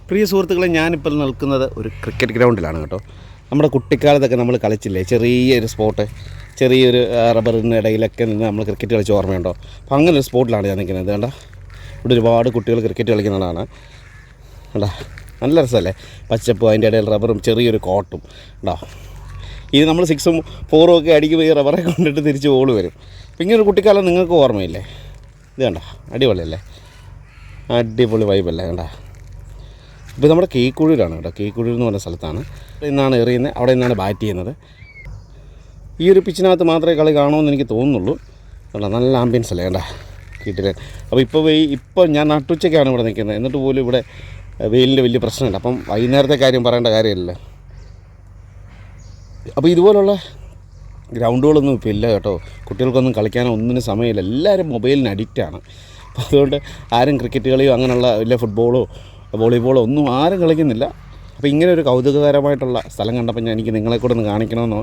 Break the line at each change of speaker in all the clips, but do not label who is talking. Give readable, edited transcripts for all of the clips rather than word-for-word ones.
പ്രിയ സുഹൃത്തുക്കളെ, ഞാനിപ്പോൾ നിൽക്കുന്നത് ഒരു ക്രിക്കറ്റ് ഗ്രൗണ്ടിലാണ് കേട്ടോ. നമ്മുടെ കുട്ടിക്കാലത്തൊക്കെ നമ്മൾ കളിച്ചില്ലേ, ചെറിയൊരു സ്പോട്ട്, ചെറിയൊരു റബ്ബറിൻ്റെ ഇടയിലൊക്കെ നിന്ന് നമ്മൾ ക്രിക്കറ്റ് കളിച്ച് ഓർമ്മയുണ്ടോ? അപ്പോൾ അങ്ങനെ ഒരു സ്പോട്ടിലാണ് ഞാൻ നിൽക്കുന്നത്. വേണ്ട, ഇവിടെ ഒരുപാട് കുട്ടികൾ ക്രിക്കറ്റ് കളിക്കുന്നതാണ്. വേണ്ട, നല്ല രസമല്ലേ? പച്ചപ്പും അതിൻ്റെ ഇടയിൽ റബ്ബറും ചെറിയൊരു കോട്ടും ഉണ്ടോ. ഇത് നമ്മൾ 6ഉം 4ഉം ഒക്കെ അടിക്കുമ്പോൾ ഈ റബ്ബറെ കൊണ്ടിട്ട് തിരിച്ച് ബോൾ വരും. അപ്പോൾ ഇങ്ങനൊരു കുട്ടിക്കാലം നിങ്ങൾക്ക് ഓർമ്മയില്ലേ? ഇത് കണ്ട, അടിപൊളിയല്ലേ? അടിപൊളി വൈബല്ലേ? കണ്ട, ഇപ്പോൾ നമ്മുടെ കീക്കുഴൂരാണ് കേട്ടോ. കീക്കുഴൂർ എന്ന് പറഞ്ഞ സ്ഥലത്താണ്. അവിടെ നിന്നാണ് എറിയുന്നത്, അവിടെ നിന്നാണ് ബാറ്റ് ചെയ്യുന്നത്. ഈ ഒരു പിച്ചിനകത്ത് മാത്രമേ കളി കാണുമെന്ന് എനിക്ക് തോന്നുന്നുള്ളൂ. കേട്ടോ, നല്ല ആംബിയൻസ് അല്ലേ? കേട്ടാ, കിട്ടില്ല. അപ്പോൾ ഇപ്പോൾ ഞാൻ നട്ടുച്ചയ്ക്കാണ് ഇവിടെ നിൽക്കുന്നത്. എന്നിട്ട് പോലും ഇവിടെ വെയിലിൻ്റെ വലിയ പ്രശ്നമില്ല. അപ്പം വൈകുന്നേരത്തെ കാര്യം പറയേണ്ട കാര്യമില്ലല്ലോ. അപ്പോൾ ഇതുപോലുള്ള ഗ്രൗണ്ടുകളൊന്നും ഇപ്പോൾ ഇല്ല കേട്ടോ. കുട്ടികൾക്കൊന്നും കളിക്കാനോ ഒന്നിനും സമയമില്ല. എല്ലാവരും മൊബൈലിന് അഡിക്റ്റാണ്. അപ്പോൾ അതുകൊണ്ട് ആരും ക്രിക്കറ്റ് കളിയോ അങ്ങനെയുള്ള വലിയ ഫുട്ബോളോ വോളിബോളോ ഒന്നും ആരും കളിക്കുന്നില്ല. അപ്പോൾ ഇങ്ങനെ ഒരു കൗതുകകരമായിട്ടുള്ള സ്ഥലം കണ്ടപ്പോൾ എനിക്ക് നിങ്ങളെ കൂടെ ഒന്ന് കാണിക്കണമെന്ന്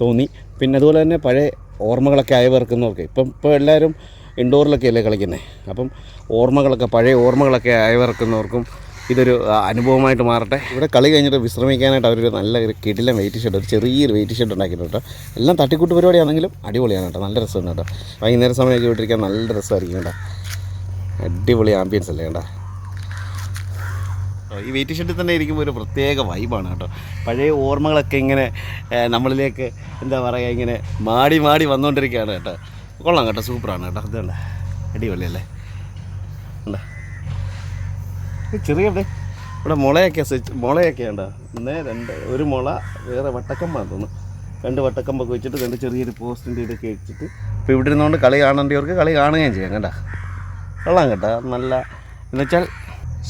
തോന്നി. പിന്നെ അതുപോലെ തന്നെ പഴയ ഓർമ്മകളൊക്കെ അയവിറക്കുന്നവർക്ക് ഇപ്പോൾ എല്ലാവരും ഇൻഡോറിലൊക്കെ അല്ലേ കളിക്കുന്നത്. അപ്പം പഴയ ഓർമ്മകളൊക്കെ അയവിറക്കുന്നവർക്കും ഇതൊരു അനുഭവമായിട്ട് മാറട്ടെ. ഇവിടെ കളി കഴിഞ്ഞിട്ട് വിശ്രമിക്കാനായിട്ട് അവരൊരു നല്ല ഒരു കിടിലൻ വെയിറ്റ് ഷെഡ്, ഒരു ചെറിയൊരു വെയിറ്റ് ഷെഡ് ഉണ്ടാക്കിയിട്ടുണ്ട് കേട്ടോ. എല്ലാം തട്ടിക്കൂട്ട് പരിപാടിയാണെങ്കിലും അടിപൊളിയാണ് കേട്ടോ. നല്ല രസമുണ്ട് കേട്ടോ. വൈകുന്നേരം സമയമൊക്കെ വിട്ടിരിക്കാൻ നല്ല രസമായിരിക്കും കേട്ടോ. അടിപൊളി ആംബിയൻസ് അല്ലേ കേട്ടോ. ഈ വെയിറ്റ് ഷെഡിൽ തന്നെ ഇരിക്കുമ്പോൾ ഒരു പ്രത്യേക വൈബാണ് കേട്ടോ. പഴയ ഓർമ്മകളൊക്കെ ഇങ്ങനെ നമ്മളിലേക്ക് എന്താ പറയുക, ഇങ്ങനെ മാടി വന്നുകൊണ്ടിരിക്കുകയാണ് കേട്ടോ. കൊള്ളാം കേട്ടോ, സൂപ്പറാണ് കേട്ടോ. ഇതുണ്ട്, അടിപൊളിയല്ലേ? ഉണ്ടോ ചെറിയ ഇവിടെ മുളയൊക്കെ ഉണ്ടോ? ഒരു മുള, വേറെ വട്ടക്കമ്പാന്ന് തോന്നുന്നു. 2 വട്ടക്കമ്പൊക്കെ വെച്ചിട്ട് 2 ചെറിയൊരു പോസ്റ്റിൻ്റെ ഇതൊക്കെ വെച്ചിട്ട് ഇപ്പോൾ ഇവിടെ ഇരുന്നുകൊണ്ട് കളി കാണേണ്ടവർക്ക് കളി കാണുകയും ചെയ്യാം കേട്ടോ. കൊള്ളാം കേട്ടോ. നല്ല എന്നുവെച്ചാൽ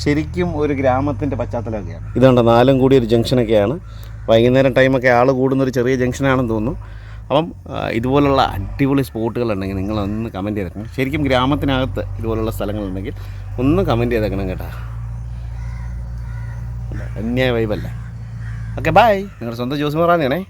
ശരിക്കും ഒരു ഗ്രാമത്തിൻ്റെ പശ്ചാത്തലമൊക്കെയാണ്. ഇതുണ്ട്, 4ഉം കൂടി ഒരു ജംഗ്ഷനൊക്കെയാണ്. വൈകുന്നേരം ടൈമൊക്കെ ആൾ കൂടുന്നൊരു ചെറിയ ജംഗ്ഷനാണെന്ന് തോന്നുന്നു. അപ്പം ഇതുപോലുള്ള അടിപൊളി സ്പോട്ടുകളുണ്ടെങ്കിൽ നിങ്ങളൊന്ന് കമൻറ്റ് ചെയ്തേക്കണം. ശരിക്കും ഗ്രാമത്തിനകത്ത് ഇതുപോലുള്ള സ്ഥലങ്ങളുണ്ടെങ്കിൽ ഒന്ന് കമൻറ്റ് ചെയ്തേക്കണം കേട്ടോ. അന്യായ വൈബല്ലേ? Okay, by. നിങ്ങളുടെ സ്വന്തം ജോസ് മറാനിയാണേ.